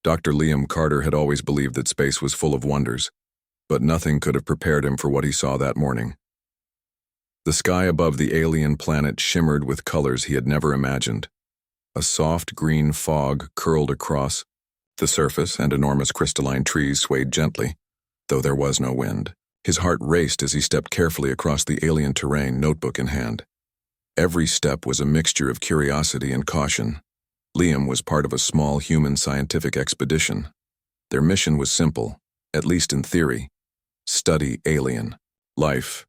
Dr. Liam Carter had always believed that space was full of wonders, but nothing could have prepared him for what he saw that morning. The sky above the alien planet shimmered with colors he had never imagined. A soft green fog curled across the surface, and enormous crystalline trees swayed gently, though there was no wind. His heart raced as he stepped carefully across the alien terrain, notebook in hand. Every step was a mixture of curiosity and caution. Liam was part of a small human scientific expedition. Their mission was simple, at least in theory: study alien life,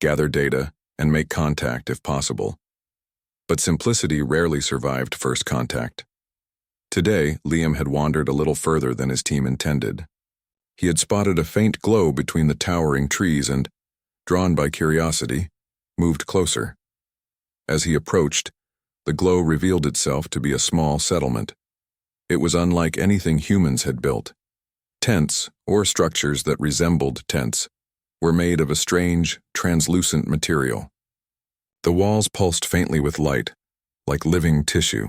gather data, and make contact if possible. But simplicity rarely survived first contact. Today, Liam had wandered a little further than his team intended. He had spotted a faint glow between the towering trees and, drawn by curiosity, moved closer. As he approached, the glow revealed itself to be a small settlement. It was unlike anything humans had built. Tents, or structures that resembled tents, were made of a strange, translucent material. The walls pulsed faintly with light, like living tissue.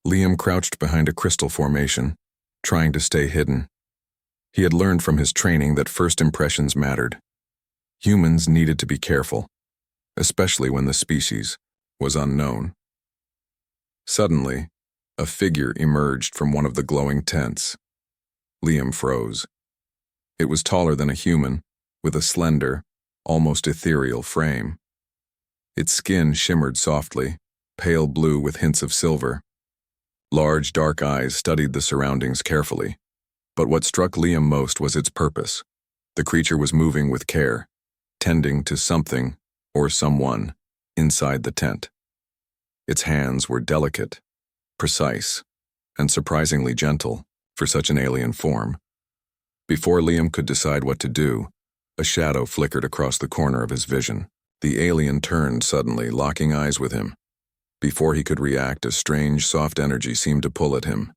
Liam crouched behind a crystal formation, trying to stay hidden. He had learned from his training that first impressions mattered. Humans needed to be careful, especially when the species was unknown. Suddenly, a figure emerged from one of the glowing tents. Liam froze. It was taller than a human, with a slender, almost ethereal frame. Its skin shimmered softly, pale blue with hints of silver. Large, dark eyes studied the surroundings carefully, but what struck Liam most was its purpose. The creature was moving with care, tending to something or someone inside the tent. Its hands were delicate, precise, and surprisingly gentle for such an alien form. Before Liam could decide what to do, a shadow flickered across the corner of his vision. The alien turned suddenly, locking eyes with him. Before he could react, a strange, soft energy seemed to pull at him,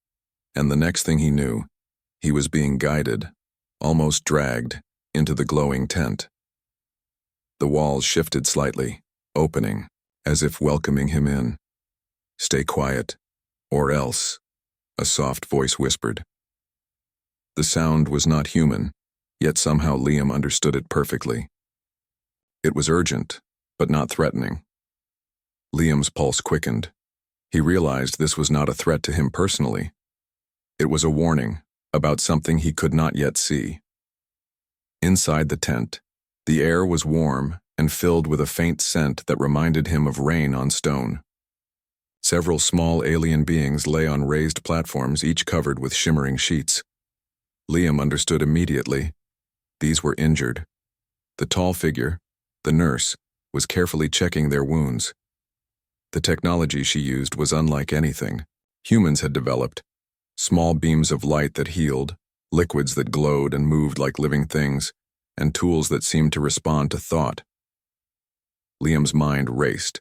and the next thing he knew, he was being guided, almost dragged, into the glowing tent. The walls shifted slightly, opening, as if welcoming him in. "Stay quiet, or else," a soft voice whispered. The sound was not human, yet somehow Liam understood it perfectly. It was urgent, but not threatening. Liam's pulse quickened. He realized this was not a threat to him personally. It was a warning about something he could not yet see. Inside the tent, the air was warm and filled with a faint scent that reminded him of rain on stone. Several small alien beings lay on raised platforms, each covered with shimmering sheets. Liam understood immediately. These were injured. The tall figure, the nurse, was carefully checking their wounds. The technology she used was unlike anything humans had developed: small beams of light that healed, liquids that glowed and moved like living things, and tools that seemed to respond to thought. Liam's mind raced.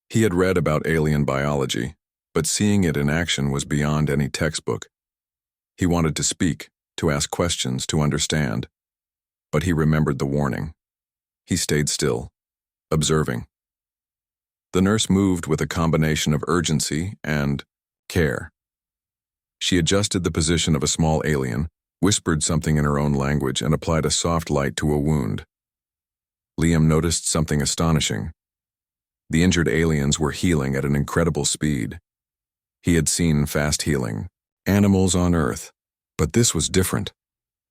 He had read about alien biology, but seeing it in action was beyond any textbook. He wanted to speak, to ask questions, to understand. But he remembered the warning. He stayed still, observing. The nurse moved with a combination of urgency and care. She adjusted the position of a small alien, whispered something in her own language, and applied a soft light to a wound. Liam noticed something astonishing. The injured aliens were healing at an incredible speed. He had seen fast healing, animals on Earth, but this was different.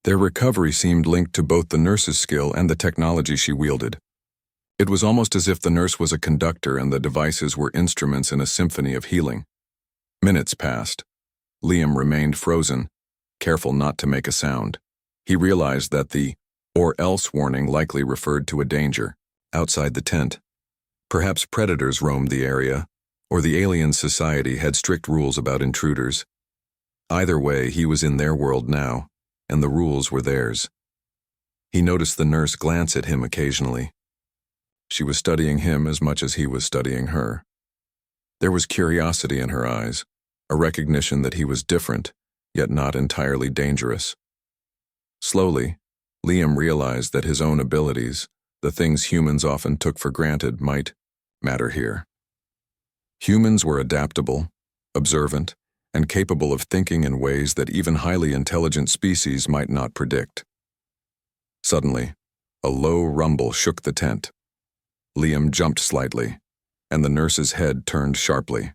Their recovery seemed linked to both the nurse's skill and the technology she wielded. It was almost as if the nurse was a conductor and the devices were instruments in a symphony of healing. Minutes passed. Liam remained frozen, careful not to make a sound. He realized that the "or else" warning likely referred to a danger outside the tent. Perhaps predators roamed the area, or the alien society had strict rules about intruders. Either way, he was in their world now, and the rules were theirs. He noticed the nurse glance at him occasionally. She was studying him as much as he was studying her. There was curiosity in her eyes, a recognition that he was different, yet not entirely dangerous. Slowly, Liam realized that his own abilities, the things humans often took for granted, might matter here. Humans were adaptable, observant, and capable of thinking in ways that even highly intelligent species might not predict. Suddenly, a low rumble shook the tent. Liam jumped slightly, and the nurse's head turned sharply.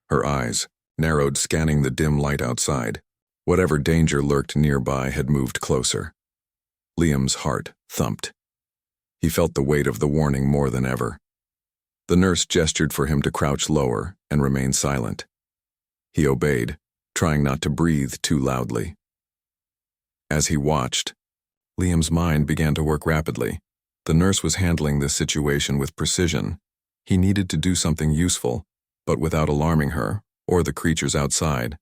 Her eyes, narrowed, scanning the dim light outside. Whatever danger lurked nearby had moved closer. Liam's heart thumped. He felt the weight of the warning more than ever. The nurse gestured for him to crouch lower and remain silent. He obeyed, trying not to breathe too loudly. As he watched, Liam's mind began to work rapidly. The nurse was handling this situation with precision. He needed to do something useful, but without alarming her or the creatures outside.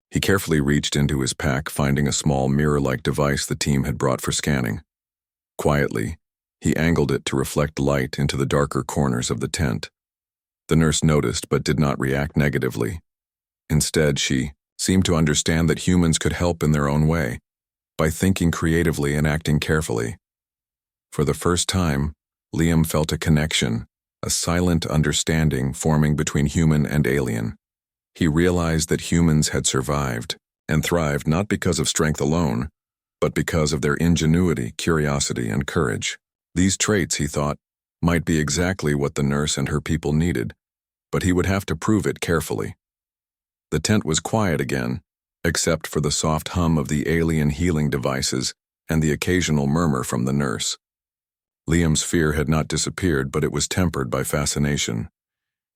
He carefully reached into his pack, finding a small mirror-like device the team had brought for scanning. Quietly, he angled it to reflect light into the darker corners of the tent. The nurse noticed but did not react negatively. Instead, she seemed to understand that humans could help in their own way, by thinking creatively and acting carefully. For the first time, Liam felt a connection, a silent understanding forming between human and alien. He realized that humans had survived and thrived not because of strength alone, but because of their ingenuity, curiosity, and courage. These traits, he thought, might be exactly what the nurse and her people needed, but he would have to prove it carefully. The tent was quiet again, except for the soft hum of the alien healing devices and the occasional murmur from the nurse. Liam's fear had not disappeared, but it was tempered by fascination.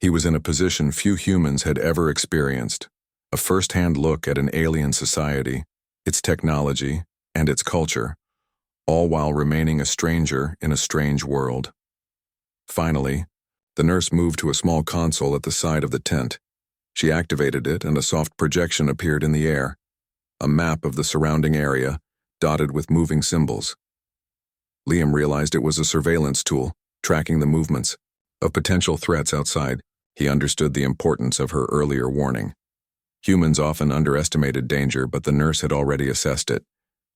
He was in a position few humans had ever experienced, a first-hand look at an alien society, its technology, and its culture, all while remaining a stranger in a strange world. Finally, the nurse moved to a small console at the side of the tent. She activated it, and a soft projection appeared in the air, a map of the surrounding area, dotted with moving symbols. Liam realized it was a surveillance tool, tracking the movements of potential threats outside. He understood the importance of her earlier warning. Humans often underestimated danger, but the nurse had already assessed it.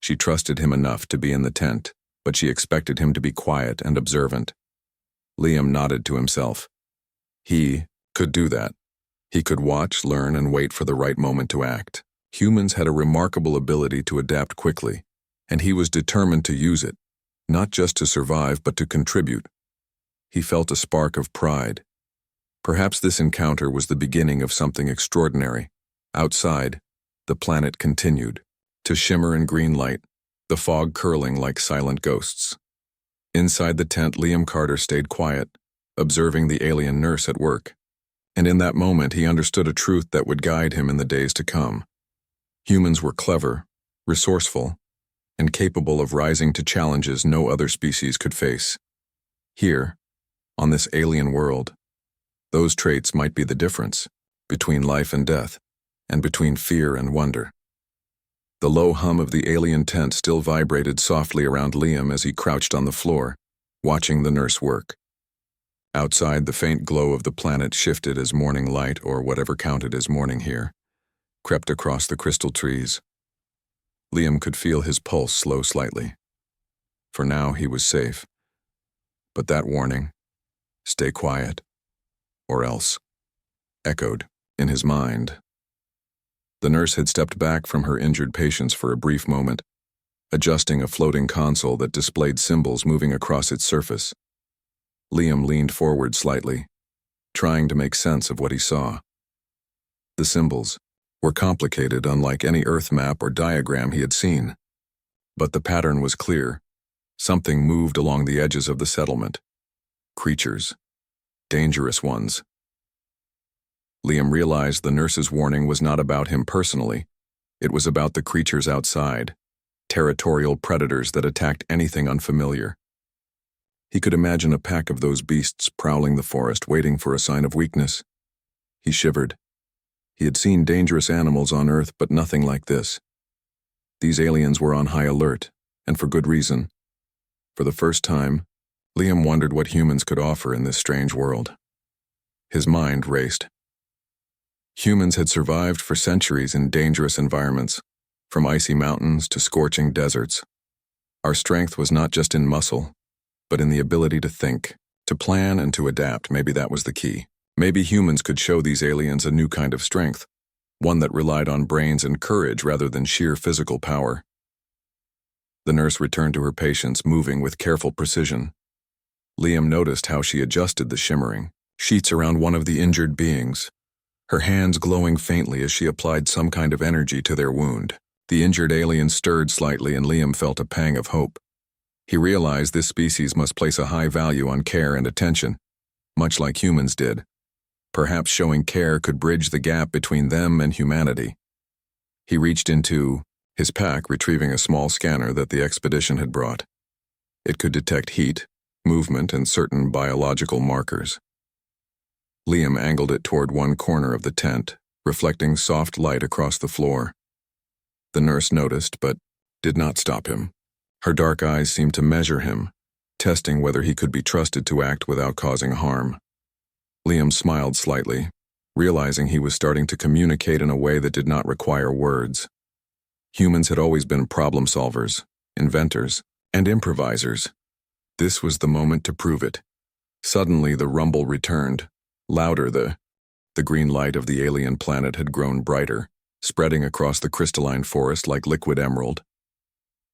She trusted him enough to be in the tent, but she expected him to be quiet and observant. Liam nodded to himself. He could do that. He could watch, learn, and wait for the right moment to act. Humans had a remarkable ability to adapt quickly, and he was determined to use it, not just to survive, but to contribute. He felt a spark of pride. Perhaps this encounter was the beginning of something extraordinary. Outside, the planet continued to shimmer in green light, the fog curling like silent ghosts. Inside the tent, Liam Carter stayed quiet, observing the alien nurse at work. And in that moment, he understood a truth that would guide him in the days to come. Humans were clever, resourceful, and capable of rising to challenges no other species could face. Here, on this alien world, those traits might be the difference between life and death, and between fear and wonder. The low hum of the alien tent still vibrated softly around Liam as he crouched on the floor, watching the nurse work. Outside, the faint glow of the planet shifted as morning light, or whatever counted as morning here, crept across the crystal trees. Liam could feel his pulse slow slightly. For now, he was safe. But that warning, stay quiet, or else, echoed in his mind. The nurse had stepped back from her injured patients for a brief moment, adjusting a floating console that displayed symbols moving across its surface. Liam leaned forward slightly, trying to make sense of what he saw. The symbols were complicated, unlike any Earth map or diagram he had seen. But the pattern was clear. Something moved along the edges of the settlement. Creatures. Dangerous ones. Liam realized the nurse's warning was not about him personally. It was about the creatures outside, territorial predators that attacked anything unfamiliar. He could imagine a pack of those beasts prowling the forest, waiting for a sign of weakness. He shivered. He had seen dangerous animals on Earth, but nothing like this. These aliens were on high alert, and for good reason. For the first time, Liam wondered what humans could offer in this strange world. His mind raced. Humans had survived for centuries in dangerous environments, from icy mountains to scorching deserts. Our strength was not just in muscle, but in the ability to think, to plan, and to adapt. Maybe that was the key. Maybe humans could show these aliens a new kind of strength, one that relied on brains and courage rather than sheer physical power. The nurse returned to her patients, moving with careful precision. Liam noticed how she adjusted the shimmering sheets around one of the injured beings, her hands glowing faintly as she applied some kind of energy to their wound. The injured alien stirred slightly, and Liam felt a pang of hope. He realized this species must place a high value on care and attention, much like humans did. Perhaps showing care could bridge the gap between them and humanity. He reached into his pack, retrieving a small scanner that the expedition had brought. It could detect heat, movement, and certain biological markers. Liam angled it toward one corner of the tent, reflecting soft light across the floor. The nurse noticed, but did not stop him. Her dark eyes seemed to measure him, testing whether he could be trusted to act without causing harm. Liam smiled slightly, realizing he was starting to communicate in a way that did not require words. Humans had always been problem solvers, inventors, and improvisers. This was the moment to prove it. Suddenly the rumble returned. Louder, the green light of the alien planet had grown brighter, spreading across the crystalline forest like liquid emerald.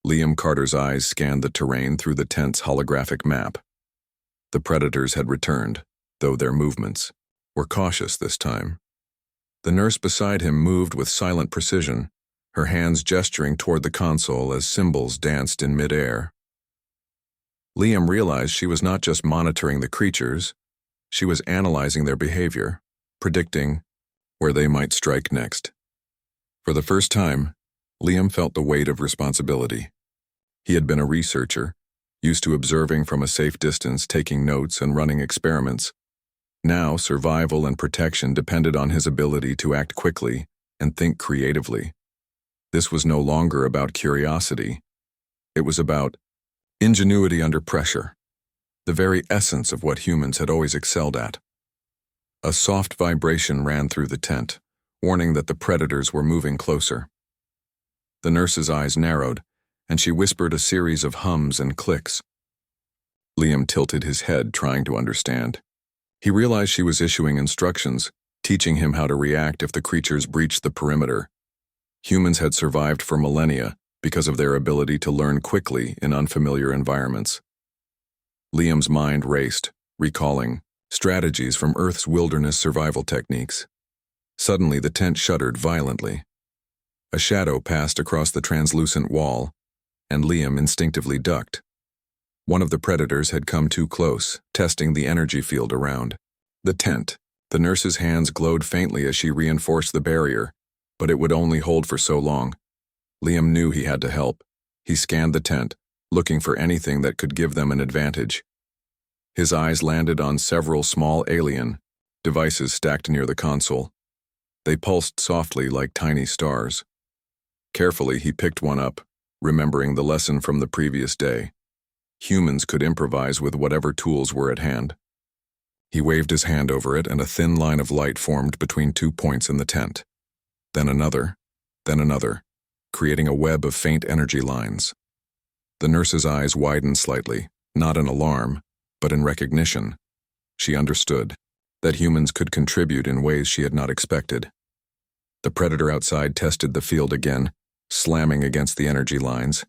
Liam Carter's eyes scanned the terrain through the tent's holographic map. The predators had returned, though their movements were cautious this time. The nurse beside him moved with silent precision, her hands gesturing toward the console as symbols danced in midair. Liam realized she was not just monitoring the creatures, she was analyzing their behavior, predicting where they might strike next. For the first time, Liam felt the weight of responsibility. He had been a researcher, used to observing from a safe distance, taking notes and running experiments. Now, survival and protection depended on his ability to act quickly and think creatively. This was no longer about curiosity. It was about ingenuity under pressure, the very essence of what humans had always excelled at. A soft vibration ran through the tent, warning that the predators were moving closer. The nurse's eyes narrowed, and she whispered a series of hums and clicks. Liam tilted his head, trying to understand. He realized she was issuing instructions, teaching him how to react if the creatures breached the perimeter. Humans had survived for millennia because of their ability to learn quickly in unfamiliar environments. Liam's mind raced, recalling strategies from Earth's wilderness survival techniques. Suddenly, the tent shuddered violently. A shadow passed across the translucent wall, and Liam instinctively ducked. One of the predators had come too close, testing the energy field around the tent. The nurse's hands glowed faintly as she reinforced the barrier, but it would only hold for so long. Liam knew he had to help. He scanned the tent, looking for anything that could give them an advantage. His eyes landed on several small alien devices stacked near the console. They pulsed softly like tiny stars. Carefully, he picked one up, remembering the lesson from the previous day. Humans could improvise with whatever tools were at hand. He waved his hand over it, and a thin line of light formed between 2 points in the tent. Then another, creating a web of faint energy lines. The nurse's eyes widened slightly, not in alarm, but in recognition. She understood that humans could contribute in ways she had not expected. The predator outside tested the field again, slamming against the energy lines.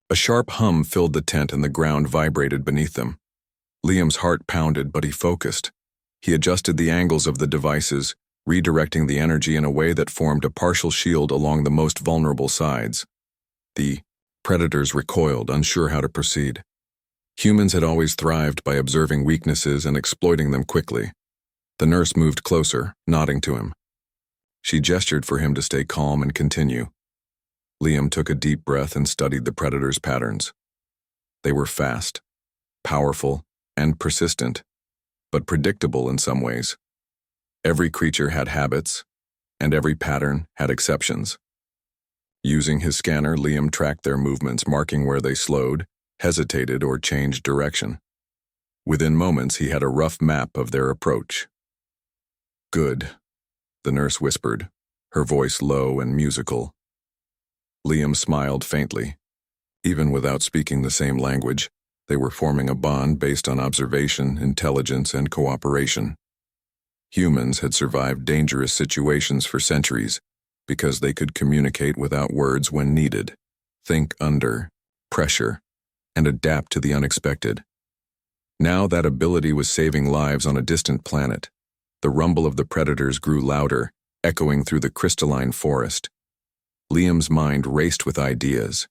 A sharp hum filled the tent and the ground vibrated beneath them. Liam's heart pounded, but he focused. He adjusted the angles of the devices, redirecting the energy in a way that formed a partial shield along the most vulnerable sides. The predators recoiled, unsure how to proceed. Humans had always thrived by observing weaknesses and exploiting them quickly. The nurse moved closer, nodding to him. She gestured for him to stay calm and continue. Liam took a deep breath and studied the predators' patterns. They were fast, powerful, and persistent, but predictable in some ways. Every creature had habits, and every pattern had exceptions. Using his scanner, Liam tracked their movements, marking where they slowed, hesitated, or changed direction. Within moments, he had a rough map of their approach. "Good," the nurse whispered, her voice low and musical. Liam smiled faintly. Even without speaking the same language, they were forming a bond based on observation, intelligence, and cooperation. Humans had survived dangerous situations for centuries, because they could communicate without words when needed, think under pressure, and adapt to the unexpected. Now that ability was saving lives on a distant planet. The rumble of the predators grew louder, echoing through the crystalline forest. Liam's mind raced with ideas.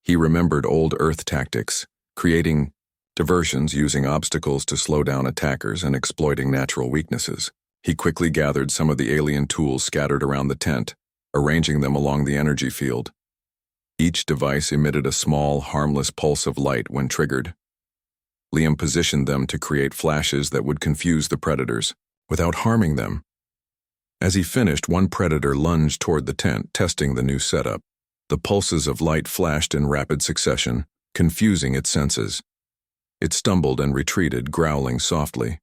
He remembered old Earth tactics, creating diversions using obstacles to slow down attackers and exploiting natural weaknesses. He quickly gathered some of the alien tools scattered around the tent, arranging them along the energy field. Each device emitted a small, harmless pulse of light when triggered. Liam positioned them to create flashes that would confuse the predators, without harming them. As he finished, one predator lunged toward the tent, testing the new setup. The pulses of light flashed in rapid succession, confusing its senses. It stumbled and retreated, growling softly.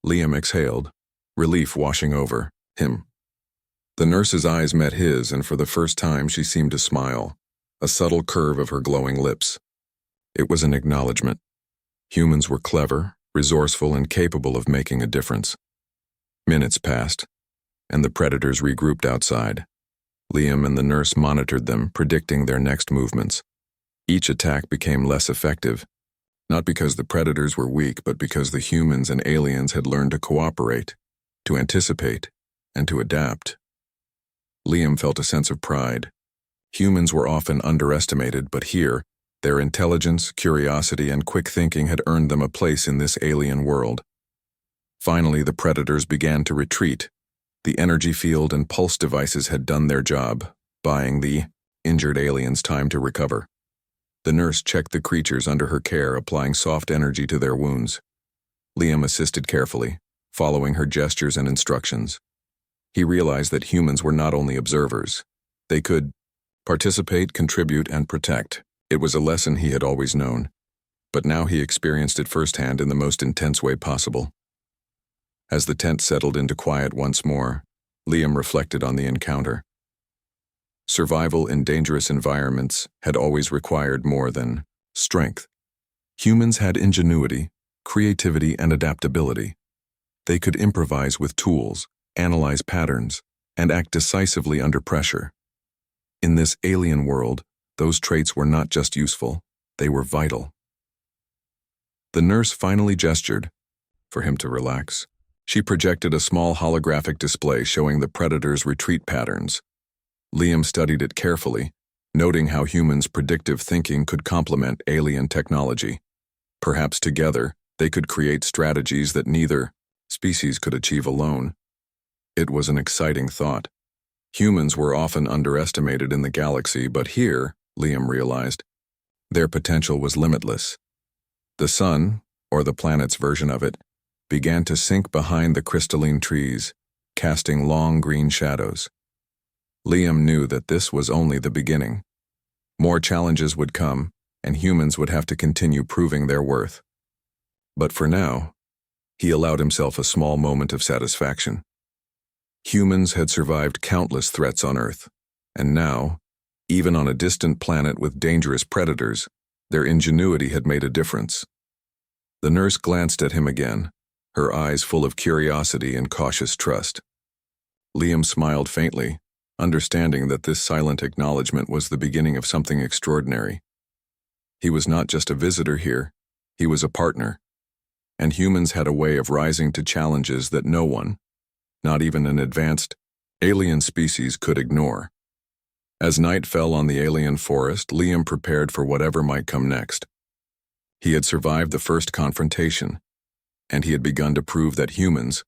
Liam exhaled, relief washing over him. The nurse's eyes met his, and for the first time she seemed to smile, a subtle curve of her glowing lips. It was an acknowledgement. Humans were clever, resourceful, and capable of making a difference. Minutes passed, and the predators regrouped outside. Liam and the nurse monitored them, predicting their next movements. Each attack became less effective, not because the predators were weak, but because the humans and aliens had learned to cooperate, to anticipate, and to adapt. Liam felt a sense of pride. Humans were often underestimated, but here, their intelligence, curiosity, and quick thinking had earned them a place in this alien world. Finally, the predators began to retreat. The energy field and pulse devices had done their job, buying the injured aliens time to recover. The nurse checked the creatures under her care, applying soft energy to their wounds. Liam assisted carefully, following her gestures and instructions. He realized that humans were not only observers. They could participate, contribute, and protect. It was a lesson he had always known, but now he experienced it firsthand in the most intense way possible. As the tent settled into quiet once more, Liam reflected on the encounter. Survival in dangerous environments had always required more than strength. Humans had ingenuity, creativity, and adaptability. They could improvise with tools, analyze patterns, and act decisively under pressure. In this alien world, those traits were not just useful, they were vital. The nurse finally gestured for him to relax. She projected a small holographic display showing the predators' retreat patterns. Liam studied it carefully, noting how humans' predictive thinking could complement alien technology. Perhaps together, they could create strategies that neither species could achieve alone. It was an exciting thought. Humans were often underestimated in the galaxy, but here, Liam realized, their potential was limitless. The sun, or the planet's version of it, began to sink behind the crystalline trees, casting long green shadows. Liam knew that this was only the beginning. More challenges would come, and humans would have to continue proving their worth. But for now, he allowed himself a small moment of satisfaction. Humans had survived countless threats on Earth, and now, even on a distant planet with dangerous predators, their ingenuity had made a difference. The nurse glanced at him again, her eyes full of curiosity and cautious trust. Liam smiled faintly, understanding that this silent acknowledgement was the beginning of something extraordinary. He was not just a visitor here, he was a partner, and humans had a way of rising to challenges that no one, not even an advanced alien species, could ignore. As night fell on the alien forest, Liam prepared for whatever might come next. He had survived the first confrontation, and he had begun to prove that humans,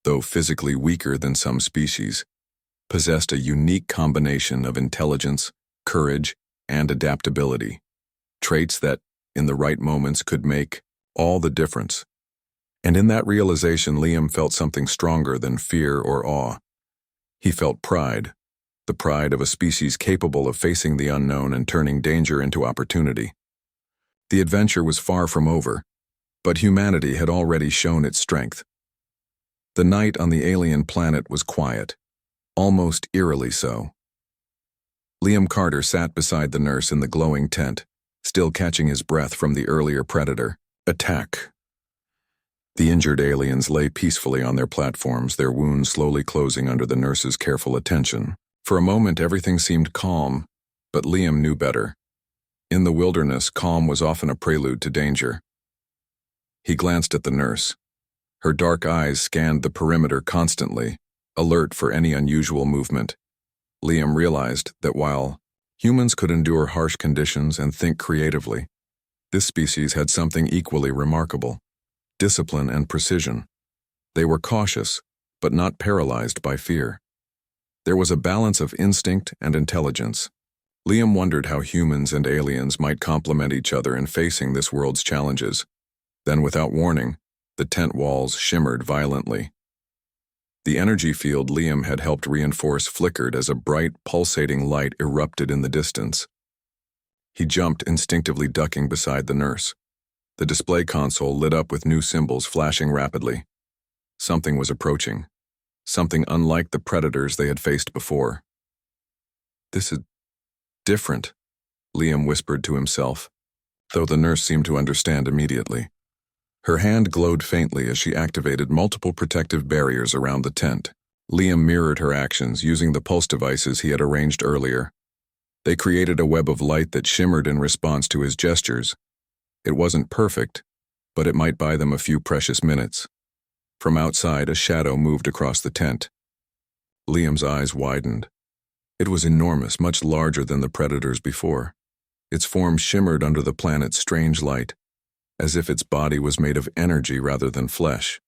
though physically weaker than some species, possessed a unique combination of intelligence, courage, and adaptability, traits that, in the right moments, could make all the difference. And in that realization, Liam felt something stronger than fear or awe. He felt pride, the pride of a species capable of facing the unknown and turning danger into opportunity. The adventure was far from over, but humanity had already shown its strength. The night on the alien planet was quiet, almost eerily so. Liam Carter sat beside the nurse in the glowing tent, still catching his breath from the earlier predator attack. The injured aliens lay peacefully on their platforms, their wounds slowly closing under the nurse's careful attention. For a moment, everything seemed calm, but Liam knew better. In the wilderness, calm was often a prelude to danger. He glanced at the nurse. Her dark eyes scanned the perimeter constantly, alert for any unusual movement. Liam realized that while humans could endure harsh conditions and think creatively, this species had something equally remarkable: discipline and precision. They were cautious, but not paralyzed by fear. There was a balance of instinct and intelligence. Liam wondered how humans and aliens might complement each other in facing this world's challenges. Then, without warning, the tent walls shimmered violently. The energy field Liam had helped reinforce flickered as a bright, pulsating light erupted in the distance. He jumped, instinctively ducking beside the nurse. The display console lit up with new symbols flashing rapidly. Something was approaching. Something unlike the predators they had faced before. "This is different," Liam whispered to himself, though the nurse seemed to understand immediately. Her hand glowed faintly as she activated multiple protective barriers around the tent. Liam mirrored her actions using the pulse devices he had arranged earlier. They created a web of light that shimmered in response to his gestures. It wasn't perfect, but it might buy them a few precious minutes. From outside, a shadow moved across the tent. Liam's eyes widened. It was enormous, much larger than the predators before. Its form shimmered under the planet's strange light, as if its body was made of energy rather than flesh.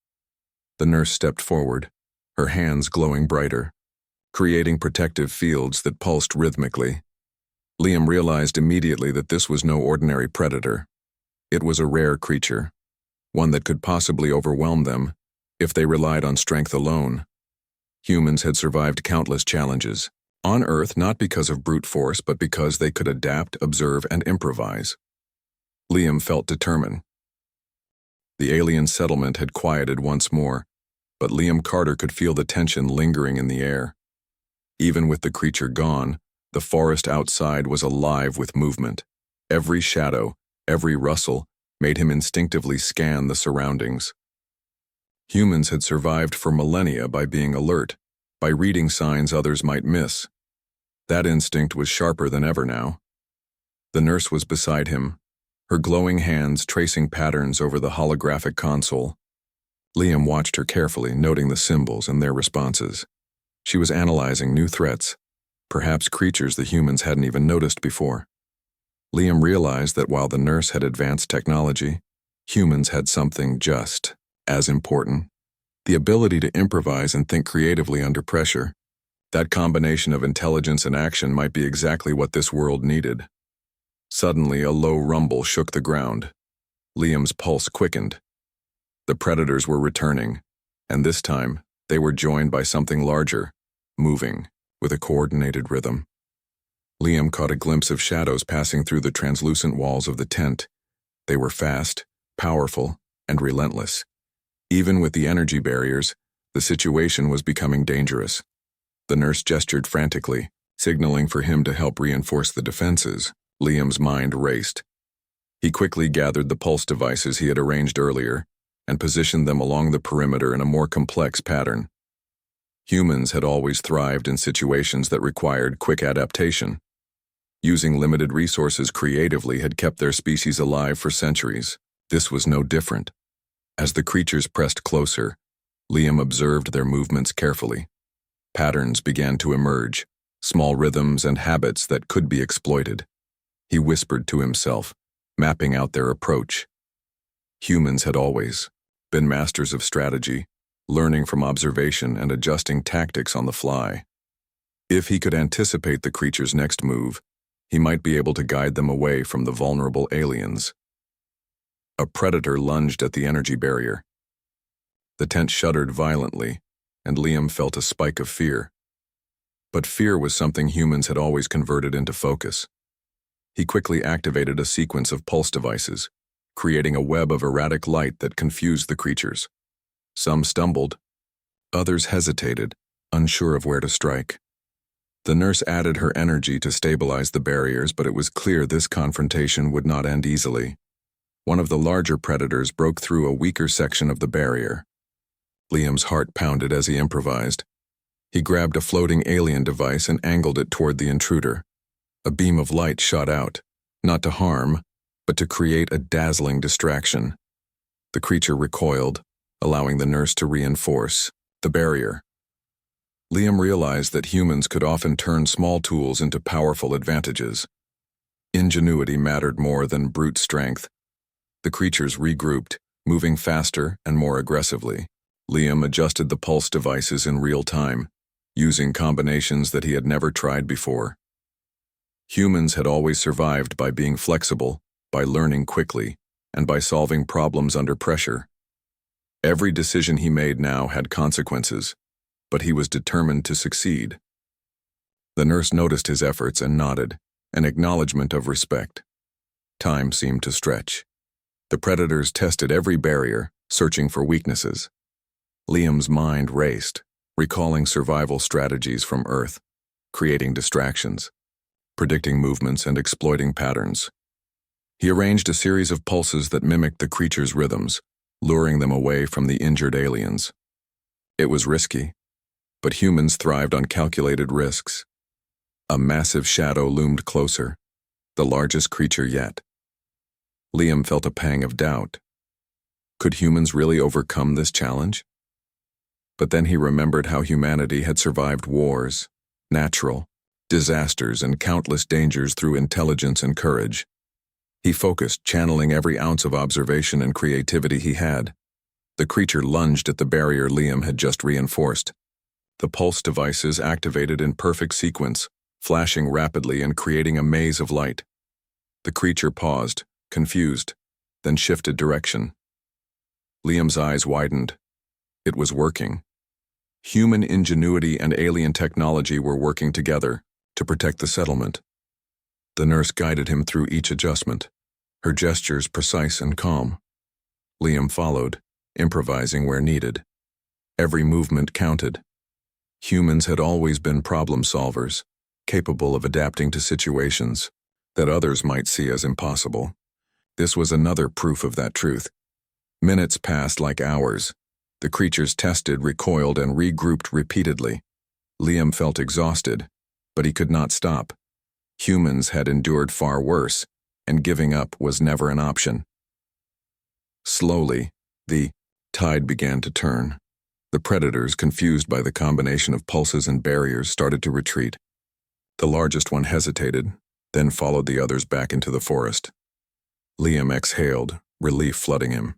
The nurse stepped forward, her hands glowing brighter, creating protective fields that pulsed rhythmically. Liam realized immediately that this was no ordinary predator. It was a rare creature, one that could possibly overwhelm them if they relied on strength alone. Humans had survived countless challenges on Earth, not because of brute force, but because they could adapt, observe, and improvise. Liam felt determined. The alien settlement had quieted once more, but Liam Carter could feel the tension lingering in the air. Even with the creature gone, the forest outside was alive with movement. Every shadow, every rustle, made him instinctively scan the surroundings. Humans had survived for millennia by being alert, by reading signs others might miss. That instinct was sharper than ever now. The nurse was beside him, her glowing hands tracing patterns over the holographic console. Liam watched her carefully, noting the symbols and their responses. She was analyzing new threats, perhaps creatures the humans hadn't even noticed before. Liam realized that while the nurse had advanced technology, humans had something just as important: the ability to improvise and think creatively under pressure. That combination of intelligence and action might be exactly what this world needed. Suddenly, a low rumble shook the ground. Liam's pulse quickened. The predators were returning, and this time, they were joined by something larger, moving, with a coordinated rhythm. Liam caught a glimpse of shadows passing through the translucent walls of the tent. They were fast, powerful, and relentless. Even with the energy barriers, the situation was becoming dangerous. The nurse gestured frantically, signaling for him to help reinforce the defenses. Liam's mind raced. He quickly gathered the pulse devices he had arranged earlier and positioned them along the perimeter in a more complex pattern. Humans had always thrived in situations that required quick adaptation. Using limited resources creatively had kept their species alive for centuries. This was no different. As the creatures pressed closer, Liam observed their movements carefully. Patterns began to emerge, small rhythms and habits that could be exploited. He whispered to himself, mapping out their approach. Humans had always been masters of strategy, learning from observation and adjusting tactics on the fly. If he could anticipate the creature's next move, he might be able to guide them away from the vulnerable aliens. A predator lunged at the energy barrier. The tent shuddered violently, and Liam felt a spike of fear. But fear was something humans had always converted into focus. He quickly activated a sequence of pulse devices, creating a web of erratic light that confused the creatures. Some stumbled, others hesitated, unsure of where to strike. The nurse added her energy to stabilize the barriers, but it was clear this confrontation would not end easily. One of the larger predators broke through a weaker section of the barrier. Liam's heart pounded as he improvised. He grabbed a floating alien device and angled it toward the intruder. A beam of light shot out, not to harm, but to create a dazzling distraction. The creature recoiled, allowing the nurse to reinforce the barrier. Liam realized that humans could often turn small tools into powerful advantages. Ingenuity mattered more than brute strength. The creatures regrouped, moving faster and more aggressively. Liam adjusted the pulse devices in real time, using combinations that he had never tried before. Humans had always survived by being flexible, by learning quickly, and by solving problems under pressure. Every decision he made now had consequences, but he was determined to succeed. The nurse noticed his efforts and nodded, an acknowledgement of respect. Time seemed to stretch. The predators tested every barrier, searching for weaknesses. Liam's mind raced, recalling survival strategies from Earth, creating distractions, predicting movements and exploiting patterns. He arranged a series of pulses that mimicked the creature's rhythms, luring them away from the injured aliens. It was risky, but humans thrived on calculated risks. A massive shadow loomed closer, the largest creature yet. Liam felt a pang of doubt. Could humans really overcome this challenge? But then he remembered how humanity had survived wars, natural disasters, and countless dangers through intelligence and courage. He focused, channeling every ounce of observation and creativity he had. The creature lunged at the barrier Liam had just reinforced. The pulse devices activated in perfect sequence, flashing rapidly and creating a maze of light. The creature paused, confused, then shifted direction. Liam's eyes widened. It was working. Human ingenuity and alien technology were working together to protect the settlement. The nurse guided him through each adjustment, her gestures precise and calm. Liam followed, improvising where needed. Every movement counted. Humans had always been problem solvers, capable of adapting to situations that others might see as impossible. This was another proof of that truth. Minutes passed like hours. The creatures tested, recoiled, and regrouped repeatedly. Liam felt exhausted, but he could not stop. Humans had endured far worse, and giving up was never an option. Slowly, the tide began to turn. The predators, confused by the combination of pulses and barriers, started to retreat. The largest one hesitated, then followed the others back into the forest. Liam exhaled, relief flooding him.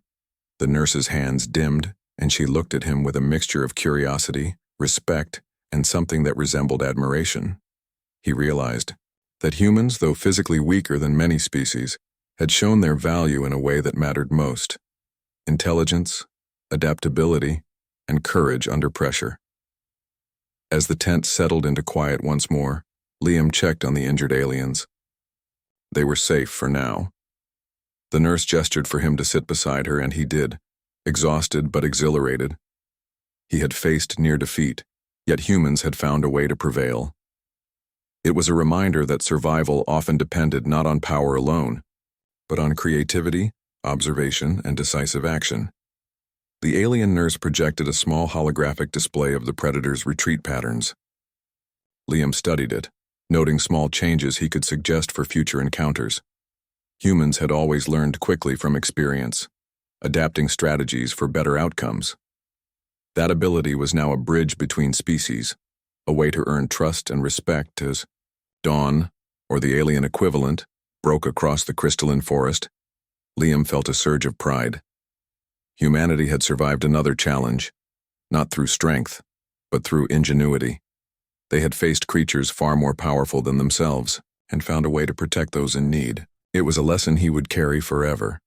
The nurse's hands dimmed, and she looked at him with a mixture of curiosity, respect, and something that resembled admiration. He realized that humans, though physically weaker than many species, had shown their value in a way that mattered most: intelligence, adaptability, and courage under pressure. As the tent settled into quiet once more, Liam checked on the injured aliens. They were safe for now. The nurse gestured for him to sit beside her, and he did, exhausted but exhilarated. He had faced near defeat, yet humans had found a way to prevail. It was a reminder that survival often depended not on power alone, but on creativity, observation, and decisive action. The alien nurse projected a small holographic display of the predator's retreat patterns. Liam studied it, noting small changes he could suggest for future encounters. Humans had always learned quickly from experience, adapting strategies for better outcomes. That ability was now a bridge between species, a way to earn trust and respect as dawn, or the alien equivalent, broke across the crystalline forest. Liam felt a surge of pride. Humanity had survived another challenge, not through strength, but through ingenuity. They had faced creatures far more powerful than themselves and found a way to protect those in need. It was a lesson he would carry forever.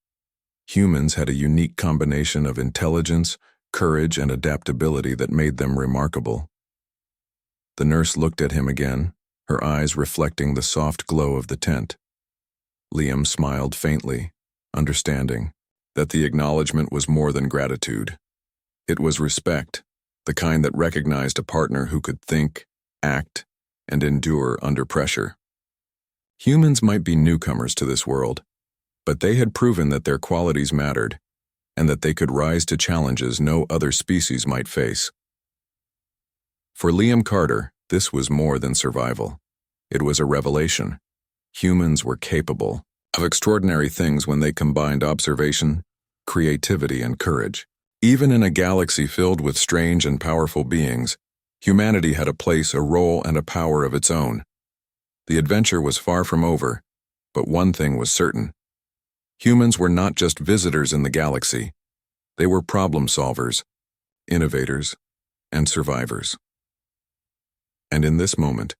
Humans had a unique combination of intelligence, courage, and adaptability that made them remarkable. The nurse looked at him again, her eyes reflecting the soft glow of the tent. Liam smiled faintly, understanding that the acknowledgement was more than gratitude. It was respect, the kind that recognized a partner who could think, act, and endure under pressure. Humans might be newcomers to this world, but they had proven that their qualities mattered, and that they could rise to challenges no other species might face. For Liam Carter, this was more than survival. It was a revelation. Humans were capable of extraordinary things when they combined observation, creativity, and courage. Even in a galaxy filled with strange and powerful beings, humanity had a place, a role, and a power of its own. The adventure was far from over, but one thing was certain. Humans were not just visitors in the galaxy. They were problem solvers, innovators, and survivors. And in this moment,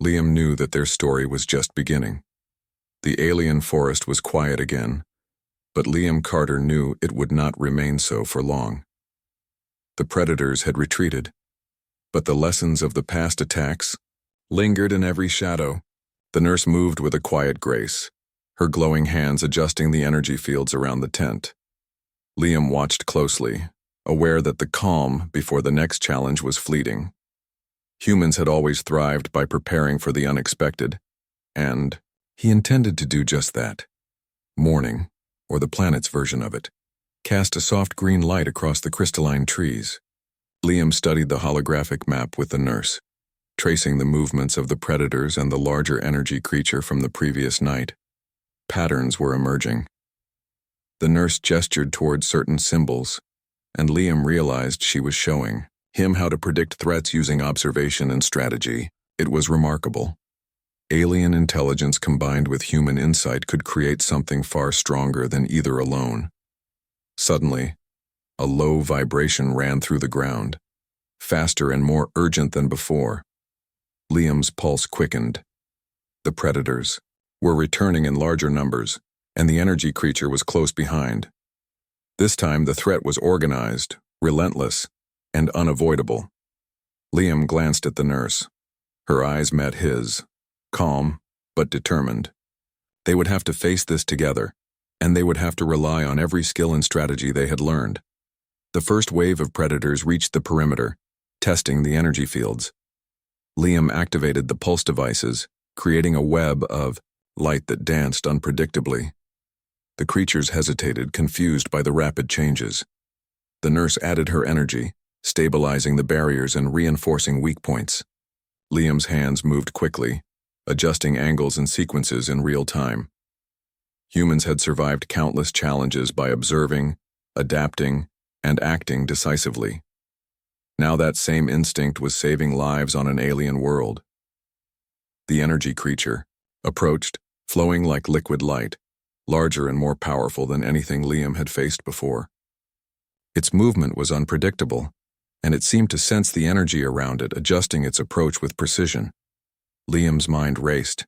Liam knew that their story was just beginning. The alien forest was quiet again, but Liam Carter knew it would not remain so for long. The predators had retreated, but the lessons of the past attacks lingered in every shadow. The nurse moved with a quiet grace, her glowing hands adjusting the energy fields around the tent. Liam watched closely, aware that the calm before the next challenge was fleeting. Humans had always thrived by preparing for the unexpected, and he intended to do just that. Morning, or the planet's version of it, cast a soft green light across the crystalline trees. Liam studied the holographic map with the nurse, tracing the movements of the predators and the larger energy creature from the previous night. Patterns were emerging. The nurse gestured toward certain symbols, and Liam realized she was showing him how to predict threats using observation and strategy. It was remarkable. Alien intelligence combined with human insight could create something far stronger than either alone. Suddenly, a low vibration ran through the ground, faster and more urgent than before. Liam's pulse quickened. The predators were returning in larger numbers, and the energy creature was close behind. This time the threat was organized, relentless, and unavoidable. Liam glanced at the nurse. Her eyes met his, calm but determined. They would have to face this together, and they would have to rely on every skill and strategy they had learned. The first wave of predators reached the perimeter, testing the energy fields. Liam activated the pulse devices, creating a web of light that danced unpredictably. The creatures hesitated, confused by the rapid changes. The nurse added her energy, stabilizing the barriers and reinforcing weak points. Liam's hands moved quickly, adjusting angles and sequences in real time. Humans had survived countless challenges by observing, adapting, and acting decisively. Now that same instinct was saving lives on an alien world. The energy creature approached, flowing like liquid light, larger and more powerful than anything Liam had faced before. Its movement was unpredictable, and it seemed to sense the energy around it, adjusting its approach with precision. Liam's mind raced.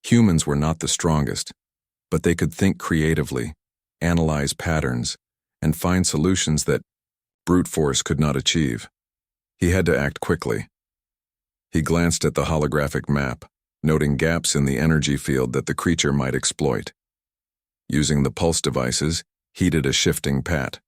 Humans were not the strongest, but they could think creatively, analyze patterns, and find solutions that brute force could not achieve. He had to act quickly. He glanced at the holographic map, noting gaps in the energy field that the creature might exploit. Using the pulse devices, he did a shifting path.